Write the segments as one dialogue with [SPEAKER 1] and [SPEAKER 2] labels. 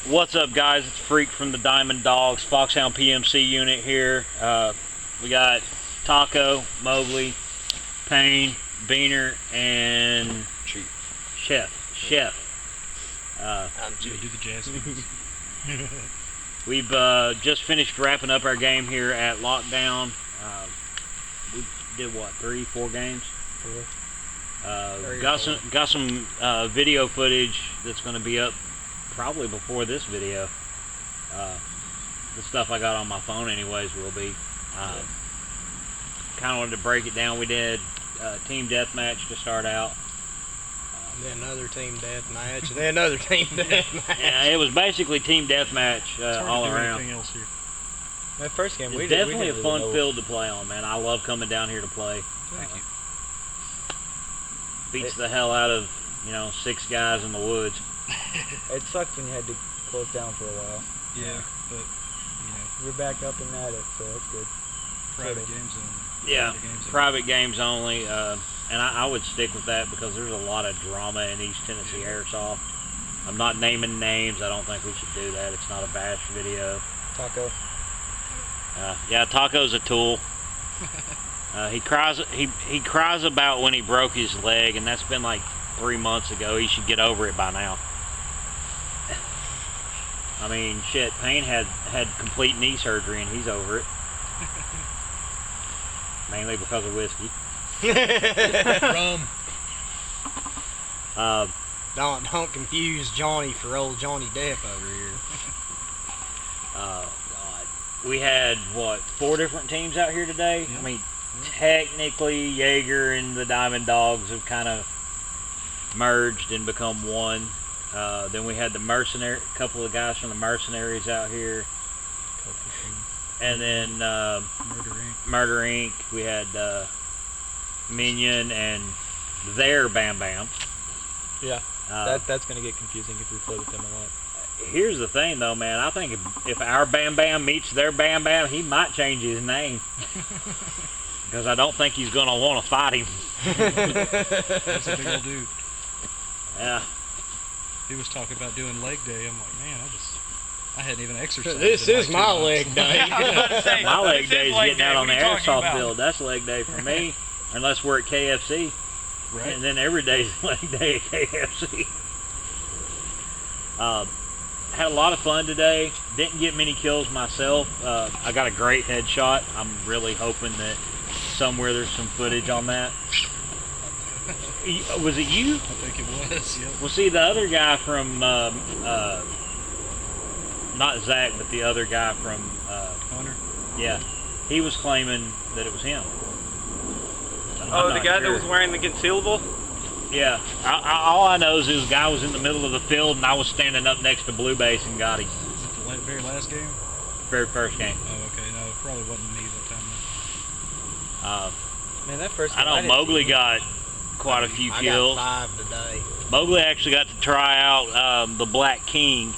[SPEAKER 1] What's up, guys? It's Freak from the Diamond Dogs, Foxhound PMC unit here. We got Taco, Mowgli, Payne, Beaner, and Chef.
[SPEAKER 2] I'm G.
[SPEAKER 3] Do the jazz hands.
[SPEAKER 1] We've just finished wrapping up our game here at Lockdown. We did what, 3-4 games? Got some video footage that's going to be up probably before this video. The stuff I got on my phone anyways will be. Kind of wanted to break it down. We did team deathmatch to start out.
[SPEAKER 2] Then another team deathmatch, and then another team deathmatch.
[SPEAKER 1] Yeah, it was basically team deathmatch all around.
[SPEAKER 3] Anything else here.
[SPEAKER 2] That first game,
[SPEAKER 1] It's definitely a fun field to play on, man. I love coming down here to play.
[SPEAKER 3] Thank you.
[SPEAKER 1] Beats the hell out of 6 guys in the woods.
[SPEAKER 4] It sucked when you had to close down for a while.
[SPEAKER 3] Yeah, but
[SPEAKER 4] We're back up and at it, so that's good.
[SPEAKER 3] private games only.
[SPEAKER 1] Yeah, private games only. And I would stick with that because there's a lot of drama in East Tennessee Airsoft. I'm not naming names. I don't think we should do that. It's not a bash video.
[SPEAKER 4] Taco.
[SPEAKER 1] Yeah, Taco's a tool. He cries about when he broke his leg, and that's been like 3 months ago. He should get over it by now. I mean, shit, Payne had complete knee surgery, and he's over it. Mainly because of whiskey.
[SPEAKER 3] Rum.
[SPEAKER 2] Don't confuse Johnny for old Johnny Depp over here.
[SPEAKER 1] God. We had, what, 4 different teams out here today?
[SPEAKER 3] Yeah.
[SPEAKER 1] I mean, technically, Jaeger and the Diamond Dogs have kind of merged and become one. Then we had the couple of guys from the Mercenaries out here. And then Murder Inc. We had Minion and their Bam Bam.
[SPEAKER 4] Yeah, that's going to get confusing if we play with them a lot.
[SPEAKER 1] Here's the thing, though, man. I think if our Bam Bam meets their Bam Bam, he might change his name. Because I don't think he's going to want to fight him.
[SPEAKER 3] That's a big old dude.
[SPEAKER 1] Yeah.
[SPEAKER 3] He was talking about doing leg day. I'm like, man, I hadn't even exercised.
[SPEAKER 2] This is my leg day.
[SPEAKER 1] My leg day is getting out on the airsoft field. That's leg day for me. Unless we're at KFC.
[SPEAKER 3] Right.
[SPEAKER 1] And then every day's leg day at KFC. Had a lot of fun today. Didn't get many kills myself. I got a great headshot. I'm really hoping that somewhere there's some footage on that. Was it you?
[SPEAKER 3] I think it was, yeah.
[SPEAKER 1] Well, see, the other guy from, not Zach, but the other guy from,
[SPEAKER 3] Hunter?
[SPEAKER 1] yeah, he was claiming that it was him.
[SPEAKER 5] Oh, the guy that was wearing the concealable?
[SPEAKER 1] Yeah. All I know is this guy was in the middle of the field, and I was standing up next to Blue Base and got him.
[SPEAKER 3] Was it the very last game?
[SPEAKER 1] Very first game.
[SPEAKER 3] Oh, okay. No, it probably wasn't me that time.
[SPEAKER 4] Man, that first
[SPEAKER 1] I know Mowgli got quite a few kills.
[SPEAKER 2] I got 5 today.
[SPEAKER 1] Mowgli actually got to try out the Black King.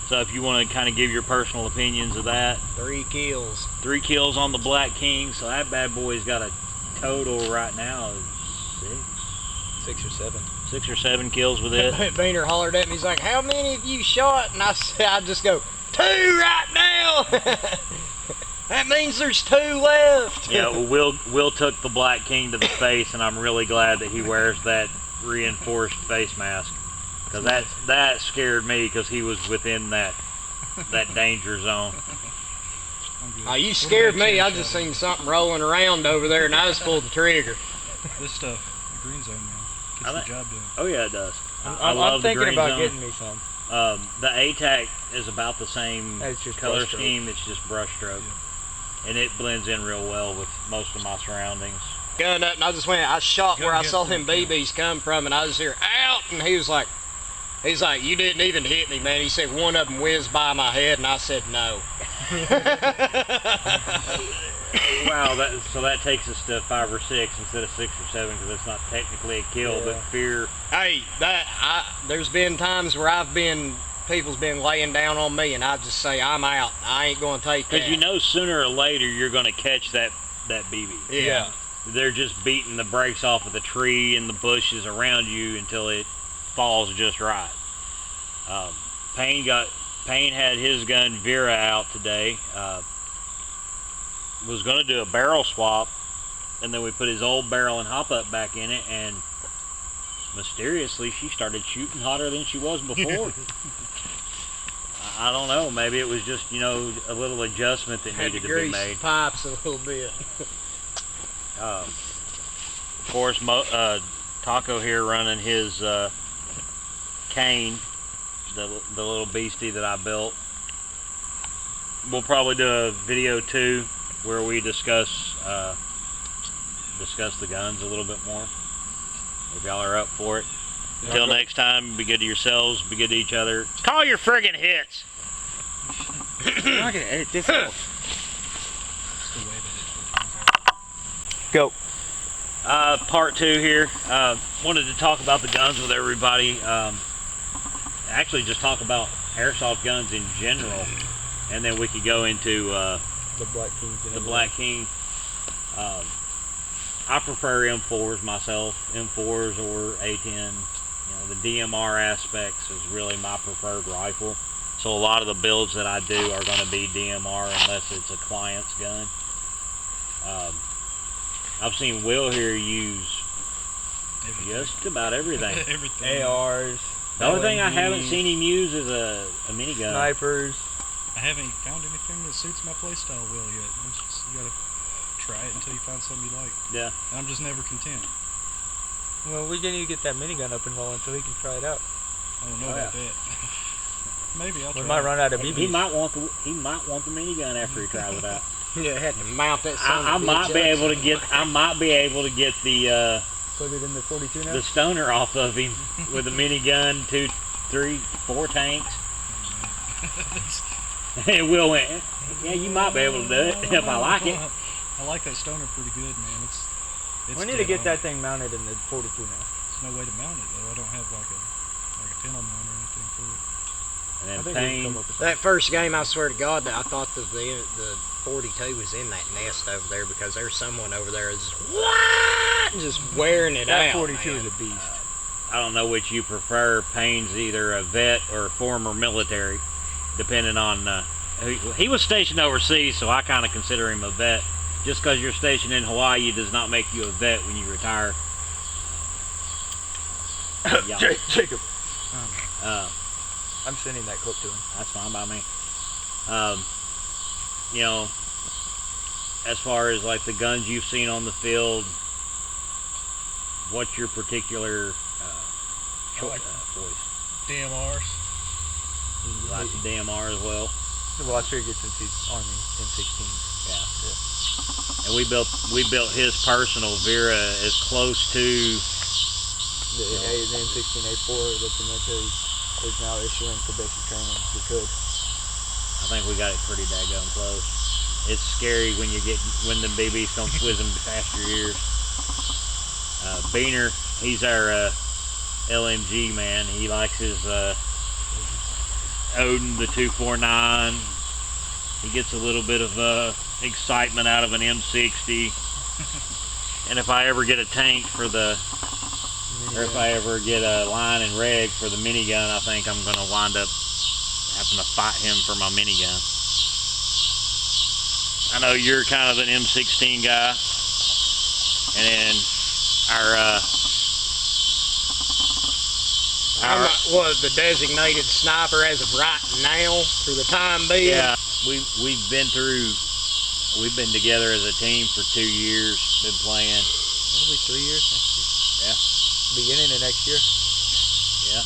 [SPEAKER 1] So if you want to kind of give your personal opinions of that.
[SPEAKER 2] 3 kills.
[SPEAKER 1] 3 kills on the Black King. So that bad boy's got a total right now of
[SPEAKER 4] 6 or 7.
[SPEAKER 1] 6 or 7 kills with it.
[SPEAKER 2] Beaner hollered at me. He's like, "How many have you shot?" And I just go, 2 right now. That means there's 2 left.
[SPEAKER 1] Yeah, well, Will took the Black King to the face, and I'm really glad that he wears that reinforced face mask. Because that scared me because he was within that danger zone.
[SPEAKER 2] Oh, you scared me. I just seen something rolling around over there, and I just pulled the trigger.
[SPEAKER 3] This stuff, the green zone, man, gets the job done.
[SPEAKER 1] Oh yeah, it does. I
[SPEAKER 4] I'm
[SPEAKER 1] love
[SPEAKER 4] thinking
[SPEAKER 1] the green
[SPEAKER 4] about
[SPEAKER 1] zone.
[SPEAKER 4] getting me some.
[SPEAKER 1] The ATAC is about the same
[SPEAKER 4] It's just
[SPEAKER 1] color
[SPEAKER 4] brushstroke.
[SPEAKER 1] scheme. It's just brushstroke, and it blends in real well with most of my surroundings.
[SPEAKER 2] Gun up, and I shot
[SPEAKER 3] Gun
[SPEAKER 2] where I
[SPEAKER 3] gets
[SPEAKER 2] saw
[SPEAKER 3] them
[SPEAKER 2] him BBs come from, and I was here, out, and he's like, "You didn't even hit me, man." He said one of them whizzed by my head, and I said no.
[SPEAKER 1] Wow, so that takes us to 5 or 6 instead of 6 or 7 because it's not technically a kill, but fear.
[SPEAKER 2] Hey, there's been times where people's been laying down on me, and I just say, "I'm out. I ain't going to take that."
[SPEAKER 1] Because sooner or later you're going to catch that BB.
[SPEAKER 2] Yeah.
[SPEAKER 1] They're just beating the brakes off of the tree and the bushes around you until it falls just right. Payne had his gun Vera out today. Was going to do a barrel swap, and then we put his old barrel and hop up back in it, and mysteriously she started shooting hotter than she was before. I don't know. Maybe it was just, a little adjustment that
[SPEAKER 2] Had
[SPEAKER 1] needed
[SPEAKER 2] to
[SPEAKER 1] to be
[SPEAKER 2] grease
[SPEAKER 1] made.
[SPEAKER 2] the pipes a little bit.
[SPEAKER 1] Of course, Taco here running his cane, the little beastie that I built. We'll probably do a video too where we discuss the guns a little bit more. If y'all are up for it. Until next time, be good to yourselves, be good to each other. Call your friggin' hits!
[SPEAKER 4] I'm not gonna edit this out.
[SPEAKER 3] It's the way that it turns out.
[SPEAKER 4] Go.
[SPEAKER 1] Part 2 here. Wanted to talk about the guns with everybody. Actually, just talk about airsoft guns in general, and then we could go into
[SPEAKER 4] The Black Kings. And
[SPEAKER 1] the Black King. I prefer M4s myself, M4s or A10. The DMR aspects is really my preferred rifle. So a lot of the builds that I do are going to be DMR unless it's a client's gun. I've seen Will here use just about everything.
[SPEAKER 3] Everything.
[SPEAKER 4] ARs.
[SPEAKER 1] The only thing I haven't
[SPEAKER 4] LMGs,
[SPEAKER 1] seen him use is a minigun.
[SPEAKER 4] snipers.
[SPEAKER 3] I haven't found anything that suits my playstyle well yet. It's just, you gotta try it until you find something you like.
[SPEAKER 1] Yeah.
[SPEAKER 3] And I'm just never content.
[SPEAKER 4] Well, we need to get that minigun up and rolling so he can try it out.
[SPEAKER 3] I don't know
[SPEAKER 1] Oh,
[SPEAKER 3] about that. Maybe I'll
[SPEAKER 4] We
[SPEAKER 3] try.
[SPEAKER 4] might run out of
[SPEAKER 1] He
[SPEAKER 4] BBs.
[SPEAKER 1] might want the minigun after he tries it out.
[SPEAKER 2] Yeah, had to mount that.
[SPEAKER 1] I might be able to get the
[SPEAKER 4] Put it in the 42 now.
[SPEAKER 1] the stoner off of him with a minigun, 2, 3, 4 tanks. And Will went, yeah, you might be able to do it if I like it.
[SPEAKER 3] I like that stoner pretty good, man. It's
[SPEAKER 4] We need to get that thing mounted in the 42 now.
[SPEAKER 3] There's no way to mount it though. I don't have like a panel mount or anything for it.
[SPEAKER 1] And
[SPEAKER 4] I
[SPEAKER 1] then
[SPEAKER 4] think we can
[SPEAKER 1] Payne,
[SPEAKER 4] come up with
[SPEAKER 2] That first game, I swear to God, I thought the 42 was in that nest over there because there's someone over there just wearing it
[SPEAKER 4] that
[SPEAKER 2] out.
[SPEAKER 4] 42
[SPEAKER 2] man.
[SPEAKER 4] is a beast.
[SPEAKER 1] I don't know which you prefer. Payne's either a vet or former military, depending on. He was stationed overseas, so I kind of consider him a vet. Just because you're stationed in Hawaii does not make you a vet when you retire. Yeah.
[SPEAKER 4] Jacob.
[SPEAKER 1] Uh,
[SPEAKER 4] I'm sending that clip to him.
[SPEAKER 1] That's fine by me. As far as like the guns you've seen on the field, what's your particular choice?
[SPEAKER 5] DMRs.
[SPEAKER 1] You like the DMR as well?
[SPEAKER 4] Well, I figured since he's Army M16.
[SPEAKER 1] Yeah. And we built his personal Vera as close to
[SPEAKER 4] The M16A4 that the military is now issuing for basic training. We could.
[SPEAKER 1] I think we got it pretty daggone close. It's scary when the BBs come whizzing past your ears. Beaner, he's our LMG man. He likes his Odin, the 249. He gets a little bit of excitement out of an M60. And if I ever get a tank for or if I ever get a line and reg for the minigun, I think I'm going to wind up having to fight him for my minigun. I know you're kind of an M16 guy, and then
[SPEAKER 2] I'm the designated sniper as of right now for the time being.
[SPEAKER 1] yeah, we've been together as a team for 2 years, been playing.
[SPEAKER 4] It'll be 3 years next year.
[SPEAKER 1] Yeah.
[SPEAKER 4] Beginning of next year.
[SPEAKER 1] Yeah,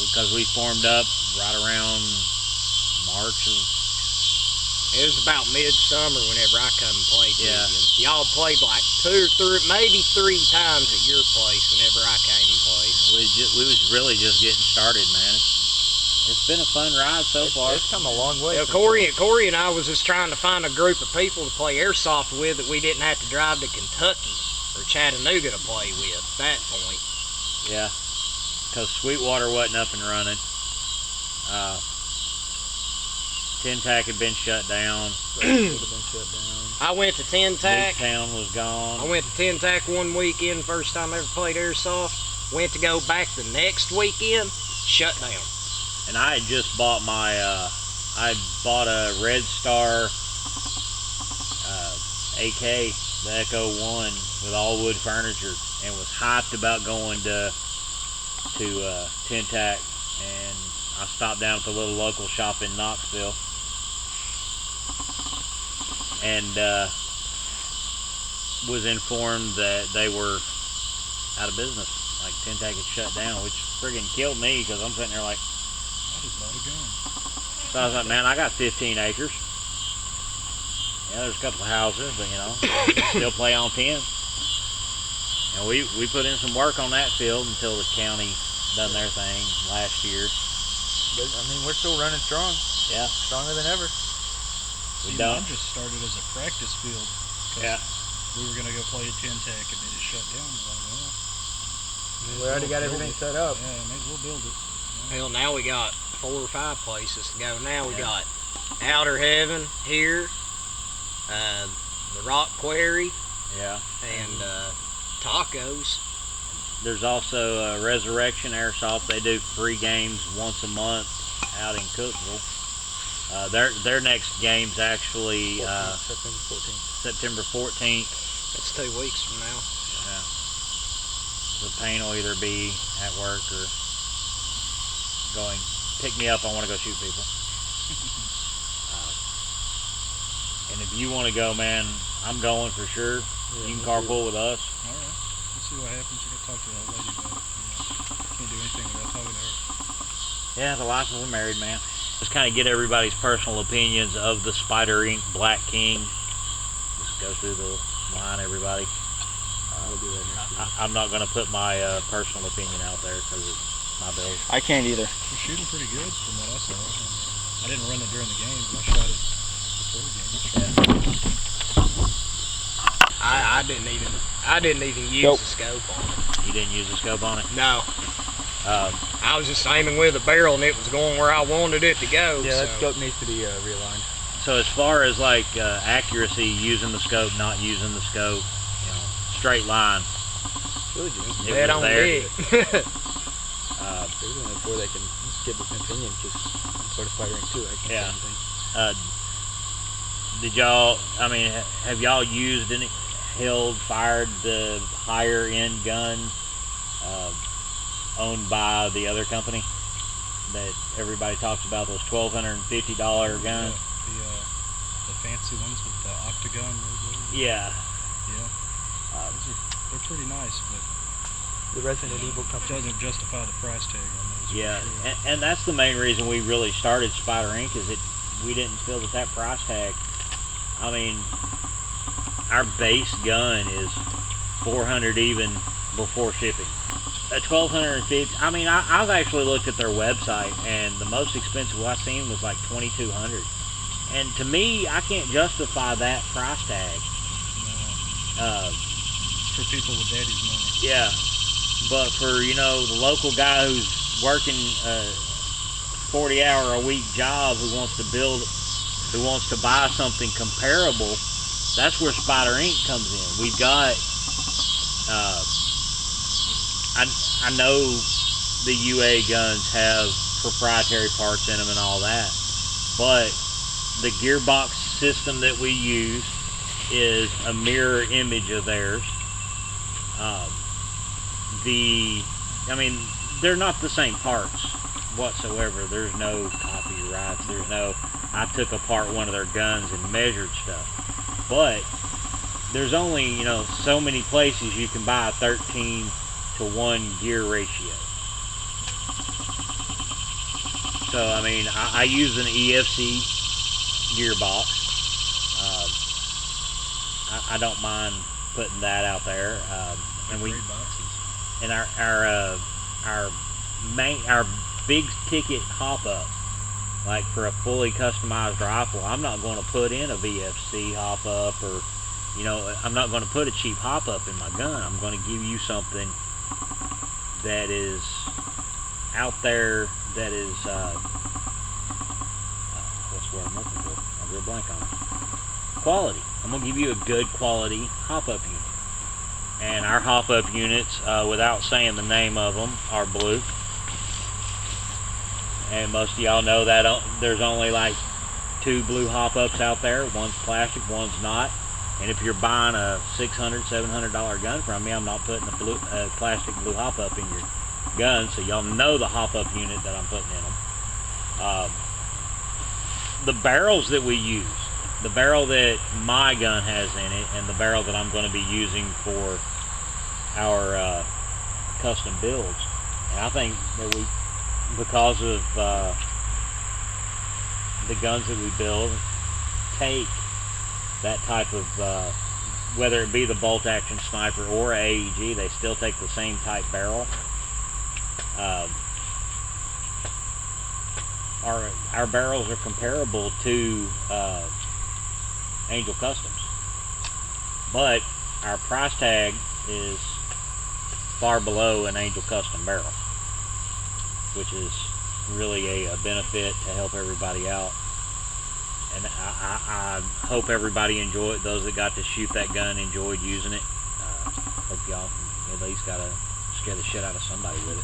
[SPEAKER 1] because we formed up right around March of.
[SPEAKER 2] It was about midsummer whenever I come and played with
[SPEAKER 1] Yeah.
[SPEAKER 2] you. Y'all played like 2 or 3, maybe 3 times at your place whenever I came and played.
[SPEAKER 1] We was really just getting started, man. It's been a fun ride so far.
[SPEAKER 4] It's come a long way.
[SPEAKER 2] Yeah,
[SPEAKER 4] since
[SPEAKER 2] Corey and I was just trying to find a group of people to play airsoft with that we didn't have to drive to Kentucky or Chattanooga to play with at that point.
[SPEAKER 1] Yeah, because Sweetwater wasn't up and running. Tin-Tac had been shut down.
[SPEAKER 4] it would have been shut down.
[SPEAKER 2] I went to Tin Tac.
[SPEAKER 1] Town was gone.
[SPEAKER 2] I went to Tin Tac one weekend, first time I ever played airsoft. Went to go back the next weekend, shut down.
[SPEAKER 1] and I had just bought my I bought a Red Star AK, the Echo 1 with all wood furniture, and was hyped about going to Tintac, and I stopped down at the little local shop in Knoxville, and was informed that they were out of business. Like Tintac had shut down, which friggin' killed me because I'm sitting there like,
[SPEAKER 3] I just bought a gun.
[SPEAKER 1] so I was like, man, I got 15 acres. Yeah, there's a couple of houses, but you know, still play on 10. And we put in some work on that field until the county done their thing last year.
[SPEAKER 4] But, I mean, we're still running strong.
[SPEAKER 1] Yeah.
[SPEAKER 4] Stronger than ever.
[SPEAKER 1] We
[SPEAKER 3] See,
[SPEAKER 1] don't.
[SPEAKER 3] mine just started as a practice field. 'Cause
[SPEAKER 1] Yeah.
[SPEAKER 3] we were gonna go play at Tintac and then it shut down. We're like, well, may as
[SPEAKER 4] We already
[SPEAKER 3] well
[SPEAKER 4] got
[SPEAKER 3] build
[SPEAKER 4] everything
[SPEAKER 3] it.
[SPEAKER 4] set up.
[SPEAKER 3] Yeah, may as well build it.
[SPEAKER 2] Hell, now we got 4 or 5 places to go. Now we
[SPEAKER 1] Yeah.
[SPEAKER 2] got Outer Heaven here, the Rock Quarry,
[SPEAKER 1] Yeah.
[SPEAKER 2] and Tacos.
[SPEAKER 1] There's also Resurrection Airsoft. They do free games once a month out in Cookville. Their next game's actually
[SPEAKER 4] September 14th.
[SPEAKER 1] September 14th.
[SPEAKER 2] That's 2 weeks from now.
[SPEAKER 1] Yeah. The pain will either be at work or going, pick me up, I want to go shoot people. And if you want to go, man, I'm going for sure.
[SPEAKER 4] Yeah,
[SPEAKER 1] You can
[SPEAKER 4] me
[SPEAKER 1] carpool with us.
[SPEAKER 3] All right. We'll see what happens. I gotta talk to the old lady about it. Can't do anything without talking to her.
[SPEAKER 1] Yeah, the life of a married man. Just kind of get everybody's personal opinions of the Spider Inc. Black King. Just go through the line, everybody.
[SPEAKER 4] We'll do that next week.
[SPEAKER 1] I'm not going to put my personal opinion out there because it's my build.
[SPEAKER 4] I can't either.
[SPEAKER 3] We're shooting pretty good from what I saw. I didn't run it during the game, but I shot it before the game.
[SPEAKER 2] I didn't even use
[SPEAKER 4] Nope.
[SPEAKER 2] the scope on it.
[SPEAKER 1] You didn't use the scope on it?
[SPEAKER 2] No,
[SPEAKER 1] Um,
[SPEAKER 2] I was just aiming with a barrel and it was going where I wanted it to go.
[SPEAKER 4] Yeah, that
[SPEAKER 2] so.
[SPEAKER 4] scope needs to be realigned.
[SPEAKER 1] so as far as like accuracy, using the scope, not using the scope, you know, straight line.
[SPEAKER 4] Really good.
[SPEAKER 1] It
[SPEAKER 2] Bet
[SPEAKER 1] was
[SPEAKER 2] on
[SPEAKER 1] there.
[SPEAKER 2] it.
[SPEAKER 4] There's only 4 that can give us an opinion because I'm sort of Spider Inc. too. I can't
[SPEAKER 1] Yeah.
[SPEAKER 4] say anything.
[SPEAKER 1] Did y'all, I mean, have y'all used any, fired the higher end gun owned by the other company that everybody talks about, those $1,250 guns?
[SPEAKER 3] The fancy ones with the octagon logo.
[SPEAKER 1] Yeah.
[SPEAKER 3] Yeah. They're pretty nice, but
[SPEAKER 4] The Resident Evil
[SPEAKER 3] it
[SPEAKER 4] company.
[SPEAKER 3] doesn't justify the price tag on those. for
[SPEAKER 1] Yeah,
[SPEAKER 3] sure.
[SPEAKER 1] and that's the main reason we really started Spider Inc. is that we didn't feel that price tag. I mean, our base gun is $400 even before shipping. At $1,250. I mean, I've actually looked at their website, and the most expensive I've seen was like $2,200. And to me, I can't justify that price tag.
[SPEAKER 3] No, it's for people with daddy's money.
[SPEAKER 1] Yeah, but for, you know, the local guy who's working a 40-hour-a-week job who wants to buy something comparable, that's where Spider Inc. comes in. We've got, I know the UA guns have proprietary parts in them and all that, but the gearbox system that we use is a mirror image of theirs. I mean, they're not the same parts whatsoever. There's no copyrights. There's no, I took apart one of their guns and measured stuff. But there's only, you know, so many places you can buy a 13-to-1 gear ratio. So, I mean, I use an EFC gearbox. I don't mind putting that out there. And we,
[SPEAKER 3] Great boxes.
[SPEAKER 1] and our big ticket hop up, like for a fully customized rifle, I'm not going to put in a VFC hop up, or, you know, I'm not going to put a cheap hop up in my gun. I'm going to give you something that is out there, that is what's the word I'm looking for? I drew a blank on it. Quality. I'm going to give you a good quality hop up unit. And our hop-up units, without saying the name of them, are blue. and most of y'all know that there's only like 2 blue hop-ups out there. One's plastic, one's not. And if you're buying a $600, $700 gun from me, I'm not putting a plastic blue hop-up in your gun, so y'all know the hop-up unit that I'm putting in them. The barrels that we use, the barrel that my gun has in it, and the barrel that I'm going to be using for our custom builds, and I think that because of the guns that we build, take that type of, whether it be the bolt action sniper or AEG, they still take the same type barrel. Our barrels are comparable to Angel Customs, but our price tag is far below an Angel Custom barrel, which is really a benefit to help everybody out. And I hope everybody enjoyed. Those that got to shoot that gun enjoyed using it. Hope y'all at least got to scare the shit out of somebody with it.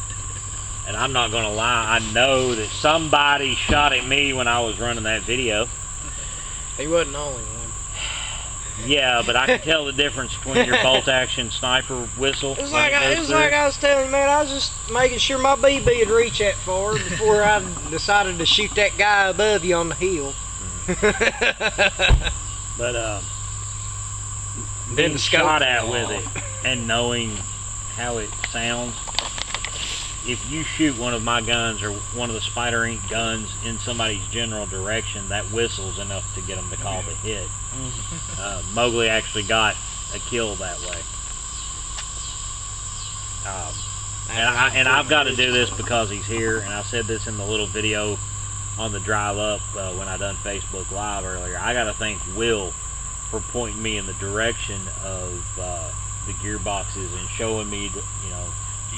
[SPEAKER 1] And I'm not gonna lie, I know that somebody shot at me when I was running that video.
[SPEAKER 2] He wasn't the only one.
[SPEAKER 1] Yeah, but I can tell the difference between your bolt action sniper whistle.
[SPEAKER 2] It was like I was telling you, man. I was just making sure my BB would reach that far before I decided to shoot that guy above you on the hill.
[SPEAKER 1] But
[SPEAKER 2] Then
[SPEAKER 1] being
[SPEAKER 2] the scope
[SPEAKER 1] shot at
[SPEAKER 2] fell
[SPEAKER 1] with
[SPEAKER 2] off.
[SPEAKER 1] it and knowing how it sounds, if you shoot one of my guns or one of the Spider Ink guns in somebody's general direction, that whistle's enough to get them to call the hit. Mowgli actually got a kill that way. And I've got to do this because he's here, and I said this in the little video on the drive up when I done Facebook Live earlier. I got to thank Will for pointing me in the direction of the gearboxes and showing me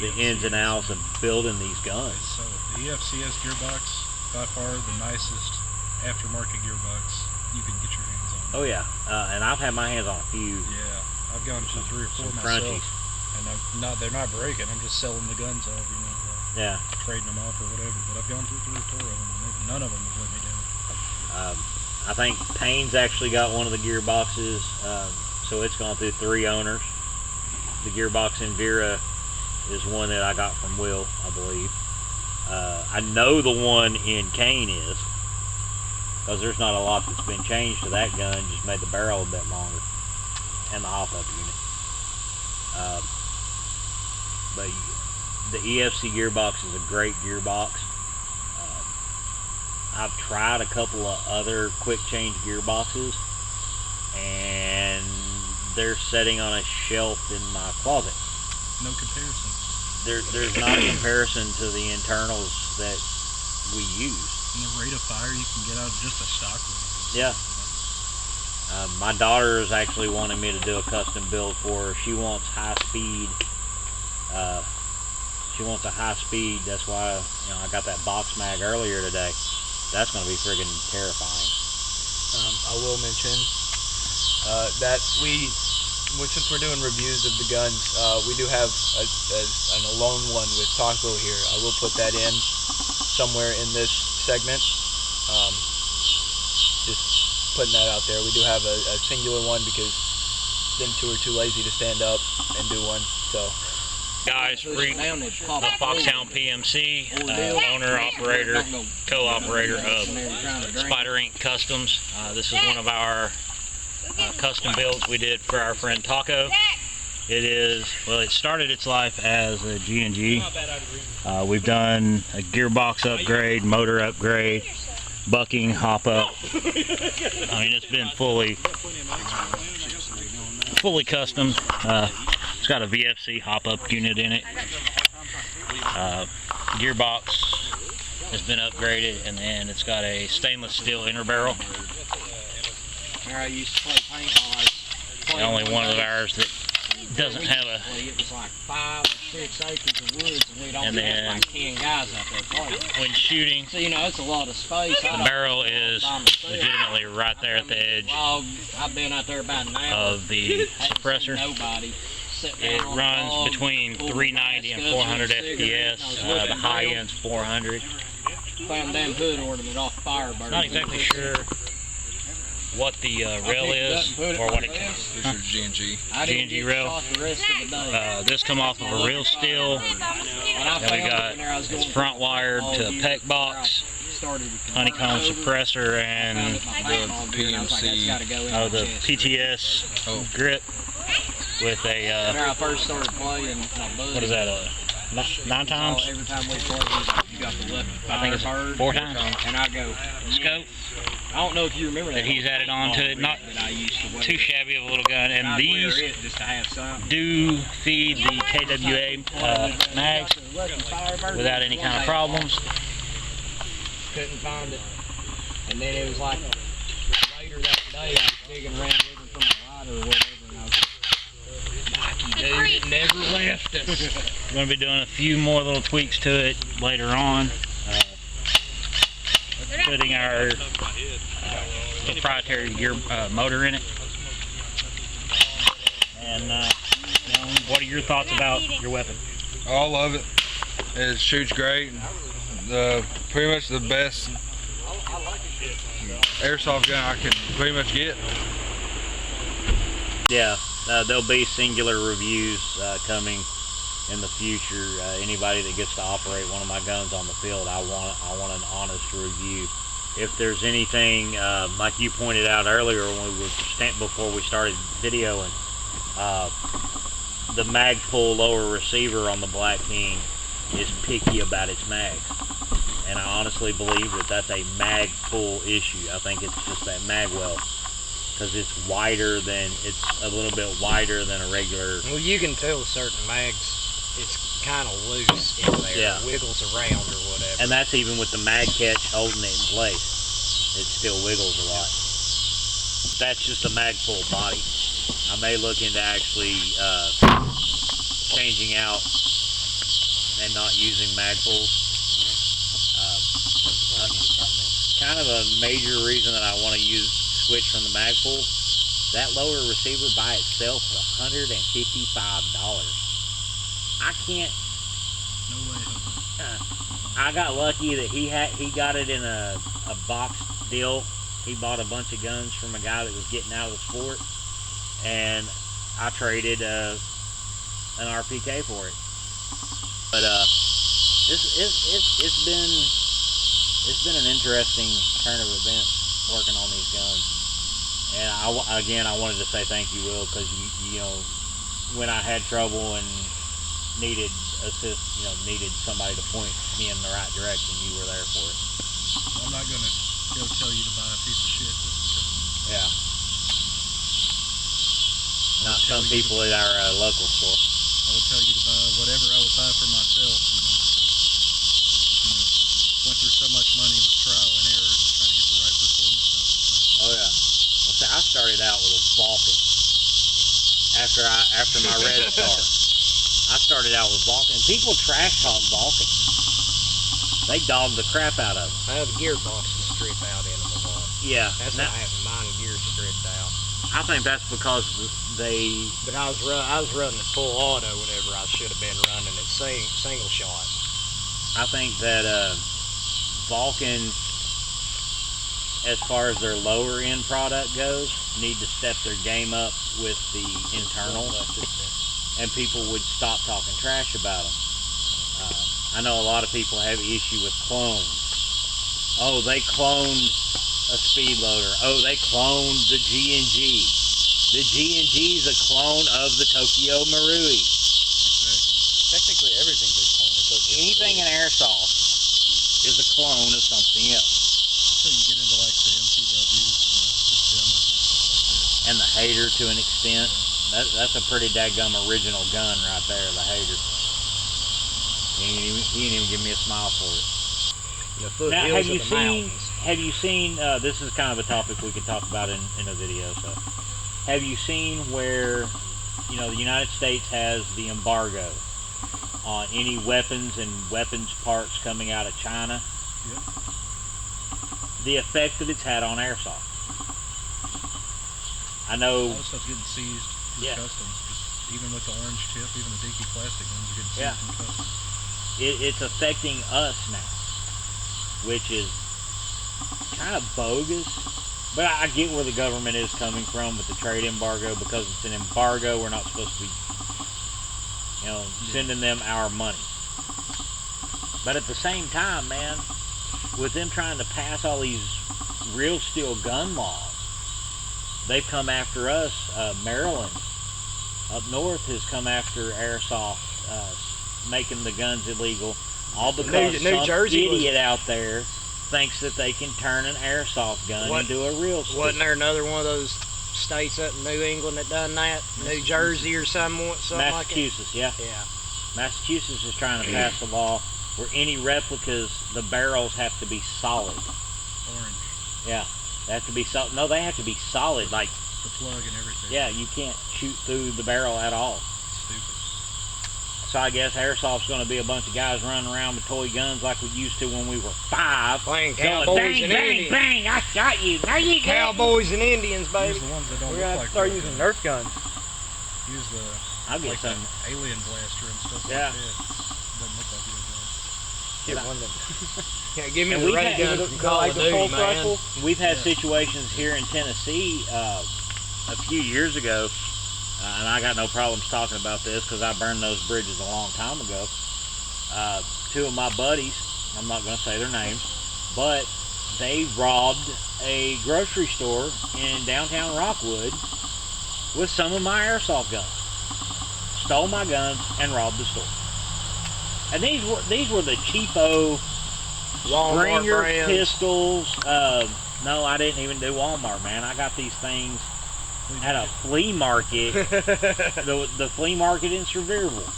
[SPEAKER 1] the ins and outs of building these guns.
[SPEAKER 3] So the EFCS gearbox, by far the nicest aftermarket gearbox you can get your hands on.
[SPEAKER 1] Oh yeah, and I've had my hands on a few.
[SPEAKER 3] Yeah, I've gone to 3 or 4
[SPEAKER 1] some
[SPEAKER 3] myself,
[SPEAKER 1] crunchies.
[SPEAKER 3] and they're not breaking. I'm just selling the guns off,
[SPEAKER 1] Yeah.
[SPEAKER 3] trading them off or whatever. But I've gone through 3 or 4 of them, and none of them have let me down.
[SPEAKER 1] I think Payne's actually got one of the gearboxes, so it's gone through 3 owners. The gearbox in Vera is one that I got from Will, I believe. I know the one in Kane is, because there's not a lot that's been changed to that gun, just made the barrel a bit longer, and the hop-up unit. But the EFC gearbox is a great gearbox. I've tried a couple of other quick change gearboxes, and they're sitting on a shelf in my closet.
[SPEAKER 3] No comparison.
[SPEAKER 1] There's not a comparison to the internals that we use.
[SPEAKER 3] And the rate of fire you can get out of just a stock one.
[SPEAKER 1] Yeah. My daughter is actually wanting me to do a custom build for her. She wants high speed. She wants a high speed. That's why I got that box mag earlier today. That's going to be friggin' terrifying.
[SPEAKER 4] I will mention that since we're doing reviews of the guns, we do have an alone one with Taco here. I will put that in somewhere in this segment. Just putting that out there. We do have a singular one because them 2 are too lazy to stand up and do one. So.
[SPEAKER 6] Guys, Freak, the Foxhound PMC, owner, operator, co-operator of Spider Ink Customs. This is one of our custom builds we did for our friend Taco. It started its life as a G&G. We've done a gearbox upgrade, motor upgrade, bucking, hop up. I mean, it's been fully custom. It's got a VFC hop-up unit in it. Gearbox has been upgraded, and then it's got a stainless steel inner barrel.
[SPEAKER 2] I used to play paintball.
[SPEAKER 6] The only one of ours that doesn't have a.
[SPEAKER 2] It was like 5 or 6 acres of woods, and we'd only
[SPEAKER 6] And
[SPEAKER 2] have like 10 guys out there playing.
[SPEAKER 6] When shooting,
[SPEAKER 2] So it's a lot of space.
[SPEAKER 6] the barrel is legitimately right there at the edge
[SPEAKER 2] I've been out there about an hour.
[SPEAKER 6] of the suppressor.
[SPEAKER 2] Nobody.
[SPEAKER 6] It runs between 390 and 400 FPS. The high end's 400.
[SPEAKER 2] found damn hood ornament off Firebird.
[SPEAKER 6] Not exactly sure what the rail is or what it can.
[SPEAKER 7] This is G&G.
[SPEAKER 6] G&G rail. This come off of a real steel. Then we got it's front wired to a PEC box, honeycomb suppressor, and
[SPEAKER 7] The PMC.
[SPEAKER 6] the PTS grip with a
[SPEAKER 2] When I first started playing,
[SPEAKER 6] what is that? 9 times?
[SPEAKER 2] Every time we played, you got the left
[SPEAKER 6] I think it's
[SPEAKER 2] Firebird,
[SPEAKER 6] 4 times.
[SPEAKER 2] and I go,
[SPEAKER 6] Scope
[SPEAKER 2] I don't know if you remember
[SPEAKER 6] that he's added on to it. Not
[SPEAKER 2] that I used to wear.
[SPEAKER 6] too shabby of a little gun, and
[SPEAKER 2] I'd wear
[SPEAKER 6] these
[SPEAKER 2] it just to have something.
[SPEAKER 6] do feed the KWA mags without any kind of problems.
[SPEAKER 2] Couldn't find it. And then it was like later that day, I was digging around looking for my lighter or whatever, and I was like, dude, it never left us.
[SPEAKER 6] We're going to be doing a few more little tweaks to it later on. Putting our proprietary gear motor in it. And what are your thoughts about your weapon?
[SPEAKER 7] I love it. It shoots great. Pretty much the best airsoft gun I can pretty much get.
[SPEAKER 1] Yeah, there'll be singular reviews coming in the future. Anybody that gets to operate one of my guns on the field, I want an honest review. If there's anything like you pointed out earlier when we were before we started videoing, the mag pull lower receiver on the Black King is picky about its mags, and I honestly believe that that's a mag pull issue. I think it's just that mag well, because it's a little bit wider than a regular.
[SPEAKER 2] Well, you can tell certain mags, it's kind of loose in there.
[SPEAKER 1] Yeah.
[SPEAKER 2] It wiggles around or whatever.
[SPEAKER 1] And that's even with the mag catch holding it in place. It still wiggles a lot. That's just a mag pull body. I may look into actually changing out and not using mag pulls. Kind of a major reason that I want to switch from the mag pull. That lower receiver by itself is $155. I can't.
[SPEAKER 3] No way.
[SPEAKER 1] I got lucky that he got it in a box deal. He bought a bunch of guns from a guy that was getting out of the sport, and I traded an RPK for it. But it's been an interesting turn of events working on these guns. And I wanted to say thank you, Will, because you know, when I had trouble and needed assist, needed somebody to point me in the right direction, you were there for it.
[SPEAKER 3] I'm not gonna go tell you to buy a piece of shit just because.
[SPEAKER 1] Yeah. Not some people at our local store.
[SPEAKER 3] I would tell you to buy whatever I would buy for myself, because, went through so much money with trial and error just trying to get the right performance out of it.
[SPEAKER 1] Oh yeah. Well, see, I started out with a Vulcan. After my Red Star, I started out with Vulcan. People trash talk Vulcan. They dog the crap out of them.
[SPEAKER 2] The gearbox is stripped out in them a lot.
[SPEAKER 1] Yeah.
[SPEAKER 2] That's not having mine gear stripped out.
[SPEAKER 1] I think that's because they.
[SPEAKER 2] But I was running at full auto whenever I should have been running at single shot.
[SPEAKER 1] I think that Vulcan, as far as their lower end product goes, need to step their game up with the internal, and people would stop talking trash about them. I know a lot of people have issue with clones. Oh, they cloned a speed loader. Oh, they cloned the G&G. The G&G is a clone of the Tokyo Marui.
[SPEAKER 4] Technically, everything's a clone of Tokyo.
[SPEAKER 1] Anything in airsoft is a clone of something else.
[SPEAKER 3] So you get into like the MTWs and the demos and stuff like that.
[SPEAKER 1] And the Hater to an extent. That's a pretty dadgum original gun right there, the Hater. He didn't even give me a smile for it.
[SPEAKER 2] The
[SPEAKER 1] Now,
[SPEAKER 2] foothills of the mountains.
[SPEAKER 1] have you seen, this is kind of a topic we could talk about in a video, so. Have you seen where, the United States has the embargo on any weapons and weapons parts coming out of China?
[SPEAKER 3] Yep.
[SPEAKER 1] The effect that it's had on airsoft. I know.
[SPEAKER 3] All the stuff's getting seized through
[SPEAKER 1] Yeah.
[SPEAKER 3] customs. Just even with the orange tip, even the dinky plastic ones are getting seized
[SPEAKER 1] Yeah.
[SPEAKER 3] from customs.
[SPEAKER 1] It's affecting us now. which is kind of bogus. But I get where the government is coming from with the trade embargo, because it's an embargo. We're not supposed to be, sending them our money. But at the same time, man, with them trying to pass all these real steel gun laws, they've come after us. Maryland up north has come after airsoft, making the guns illegal, all because
[SPEAKER 2] New Jersey
[SPEAKER 1] idiot out there thinks that they can turn an airsoft gun into a real steel.
[SPEAKER 2] Wasn't there another one of those states up in New England that done that? New Jersey or something like that?
[SPEAKER 1] Massachusetts, yeah.
[SPEAKER 2] Yeah.
[SPEAKER 1] Massachusetts is trying to pass a law where any replicas, the barrels have to be solid.
[SPEAKER 3] Orange.
[SPEAKER 1] Yeah, they have to be solid. No, they have to be solid. Like,
[SPEAKER 3] The plug and everything.
[SPEAKER 1] yeah, you can't shoot through the barrel at all.
[SPEAKER 3] Stupid.
[SPEAKER 1] So I guess airsoft's going to be a bunch of guys running around with toy guns like we used to when we were 5.
[SPEAKER 2] Playing
[SPEAKER 1] Going,
[SPEAKER 2] cowboys
[SPEAKER 1] bang,
[SPEAKER 2] and
[SPEAKER 1] bang,
[SPEAKER 2] Indians.
[SPEAKER 1] bang, I shot you. No, you didn't.
[SPEAKER 2] Cowboys and Indians, baby.
[SPEAKER 3] Use the ones that don't
[SPEAKER 4] We're
[SPEAKER 3] look
[SPEAKER 4] gonna
[SPEAKER 3] like
[SPEAKER 4] start
[SPEAKER 3] real
[SPEAKER 4] using
[SPEAKER 3] guns.
[SPEAKER 4] Nerf guns.
[SPEAKER 3] Use the
[SPEAKER 1] I'll get
[SPEAKER 3] like
[SPEAKER 1] some.
[SPEAKER 3] the alien blaster and stuff
[SPEAKER 1] Yeah.
[SPEAKER 3] like that. Doesn't look like real guns.
[SPEAKER 4] Get one that.
[SPEAKER 2] Yeah, give me
[SPEAKER 1] And
[SPEAKER 2] the
[SPEAKER 1] we
[SPEAKER 2] ray
[SPEAKER 1] had-
[SPEAKER 2] gun from Call of Duty, man.
[SPEAKER 1] We've had
[SPEAKER 3] Yeah.
[SPEAKER 1] situations here in Tennessee a few years ago, and I got no problems talking about this because I burned those bridges a long time ago. 2 of my buddies, I'm not going to say their names, but they robbed a grocery store in downtown Rockwood with some of my airsoft guns. Stole my guns and robbed the store. And these were the cheapo
[SPEAKER 2] Walmart
[SPEAKER 1] Springer
[SPEAKER 2] brands.
[SPEAKER 1] pistols. No, I didn't even do Walmart, man. I got these things at a flea market. the flea market in Sevierville.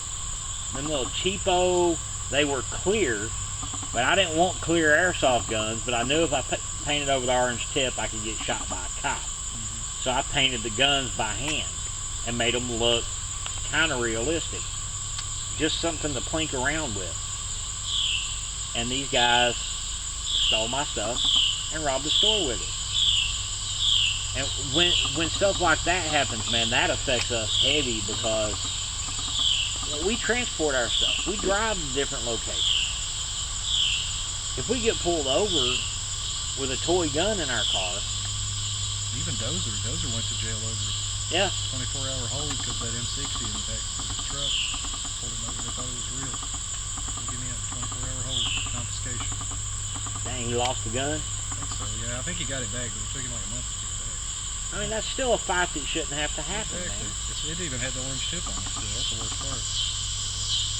[SPEAKER 1] Them little cheapo, they were clear, but I didn't want clear airsoft guns, but I knew if I painted over the orange tip, I could get shot by a cop. So I painted the guns by hand and made them look kind of realistic. Just something to plink around with. And these guys stole my stuff and robbed the store with it. And when stuff like that happens, man, that affects us heavy because we transport our stuff. We drive to different locations. If we get pulled over with a toy gun in our car,
[SPEAKER 3] Even Dozer went to jail over
[SPEAKER 1] yeah,
[SPEAKER 3] 24-hour hold because that M60 in the back of his truck. Pulled him over, they thought it was real. They give me a 24-hour hold, confiscation.
[SPEAKER 1] dang, he lost the gun.
[SPEAKER 3] I think so, yeah. I think he got it back, but it took him like a month to get it back.
[SPEAKER 1] I mean, that's still a fight that shouldn't have to happen,
[SPEAKER 3] Exactly.
[SPEAKER 1] man.
[SPEAKER 3] It even had the orange tip on it still. That's the worst part.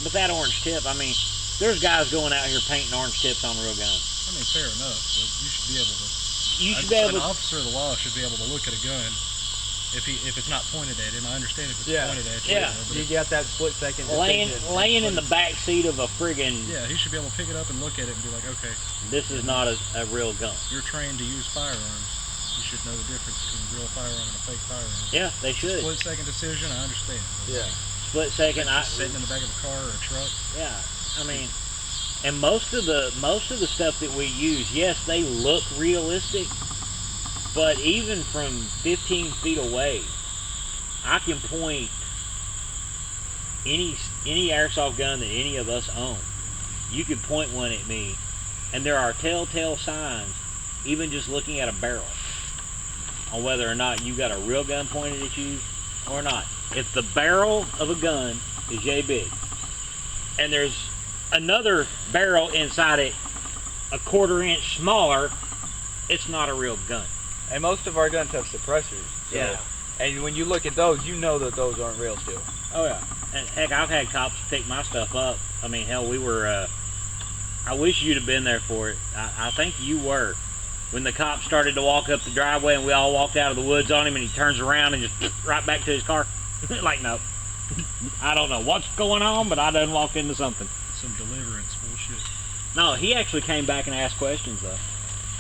[SPEAKER 1] But that orange tip, I mean, there's guys going out here painting orange tips on real guns.
[SPEAKER 3] I mean, fair enough, but you should be able to.
[SPEAKER 1] You should be able
[SPEAKER 3] An
[SPEAKER 1] to.
[SPEAKER 3] officer of the law should be able to look at a gun if it's not pointed at him. I understand if it's
[SPEAKER 4] Yeah.
[SPEAKER 3] pointed at you.
[SPEAKER 1] Yeah.
[SPEAKER 3] You know, but
[SPEAKER 4] You got that split second.
[SPEAKER 1] Laying
[SPEAKER 4] decision.
[SPEAKER 1] in the back seat of a friggin',
[SPEAKER 3] yeah, he should be able to pick it up and look at it and be like, okay,
[SPEAKER 1] this is not a real gun.
[SPEAKER 3] you're trained to use firearms. You should know the difference between a real firearm and a fake firearm.
[SPEAKER 1] Yeah, they should.
[SPEAKER 3] Split second decision, I understand. But
[SPEAKER 4] Yeah.
[SPEAKER 1] Split second.
[SPEAKER 3] just sitting in the back of a car or a truck.
[SPEAKER 1] Yeah, I mean, and most of the stuff that we use, yes, they look realistic, but even from 15 feet away, I can point any airsoft gun that any of us own. You could point one at me, and there are telltale signs, even just looking at a barrel, on whether or not you got a real gun pointed at you or not. If the barrel of a gun is yay big, and there's another barrel inside it a 1/4 inch smaller, it's not a real gun.
[SPEAKER 4] And most of our guns have suppressors. So,
[SPEAKER 1] Yeah.
[SPEAKER 4] And when you look at those, you know that those aren't real still.
[SPEAKER 1] Oh yeah. And heck, I've had cops pick my stuff up. I mean, hell, we were, I wish you'd have been there for it. I think you were. When the cop started to walk up the driveway and we all walked out of the woods on him and he turns around and just right back to his car. Like, no. I don't know what's going on, but I done walked into something.
[SPEAKER 3] Some deliverance bullshit.
[SPEAKER 1] No, he actually came back and asked questions though.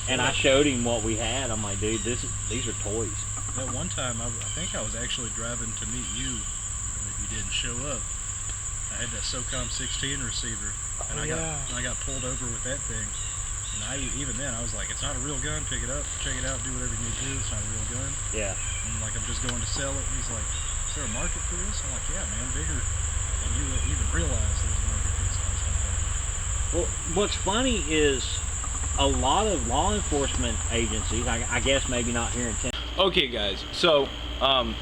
[SPEAKER 1] And I showed him what we had. I'm like, dude, these are toys.
[SPEAKER 3] That one time, I think I was actually driving to meet you, but you didn't show up. I had that SOCOM 16 receiver, and I got pulled over with that thing. And even then, I was like, it's not a real gun. Pick it up, check it out, do whatever you need to do. It's not a real gun.
[SPEAKER 1] Yeah.
[SPEAKER 3] And like, I'm just going to sell it. And he's like, is there a market for this? I'm like, yeah, man, bigger. And you even realize there's a market for this kind of stuff.
[SPEAKER 1] Well, what's funny is a lot of law enforcement agencies, I guess maybe not here in Tennessee.
[SPEAKER 5] Okay guys, so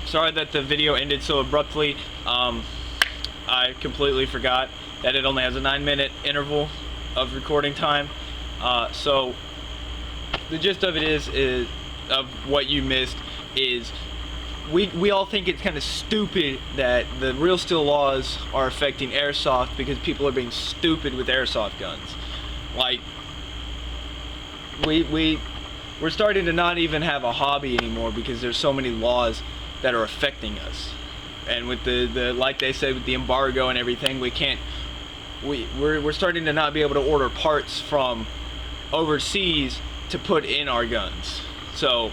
[SPEAKER 5] sorry that the video ended so abruptly. I completely forgot that it only has a 9-minute interval of recording time. So the gist of it is of what you missed is we all think it's kind of stupid that the real steel laws are affecting airsoft because people are being stupid with airsoft guns. Like we're starting to not even have a hobby anymore because there's so many laws that are affecting us. And with the like they said, with the embargo and everything, we're starting to not be able to order parts from overseas to put in our guns. So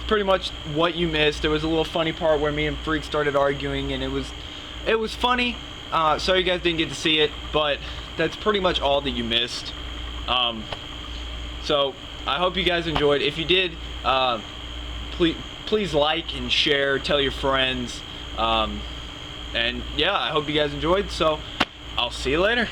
[SPEAKER 5] pretty much what you missed. There was a little funny part where me and Freak started arguing, and it was funny. Sorry you guys didn't get to see it, but that's pretty much all that you missed. So I hope you guys enjoyed. If you did, please like and share, tell your friends, and yeah, I hope you guys enjoyed. So I'll see you later.